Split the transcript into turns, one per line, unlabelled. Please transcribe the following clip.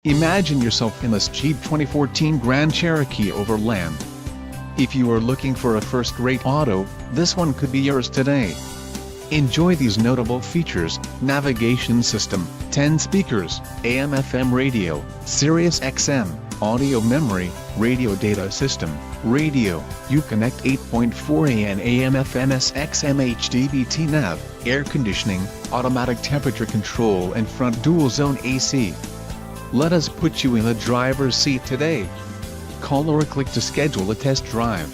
Imagine yourself in this cheap 2014 Grand Cherokee Overland. If you are looking for a first-rate auto, this one could be yours today. Enjoy these notable features: navigation system, 10 speakers, AM/FM radio, Sirius XM, audio memory, radio data system, radio, Uconnect 8.4 AN AM/FM SXM HDBT nav, air conditioning, automatic temperature control and front dual-zone AC. Let us put you in the driver's seat today. Call or click to schedule a test drive.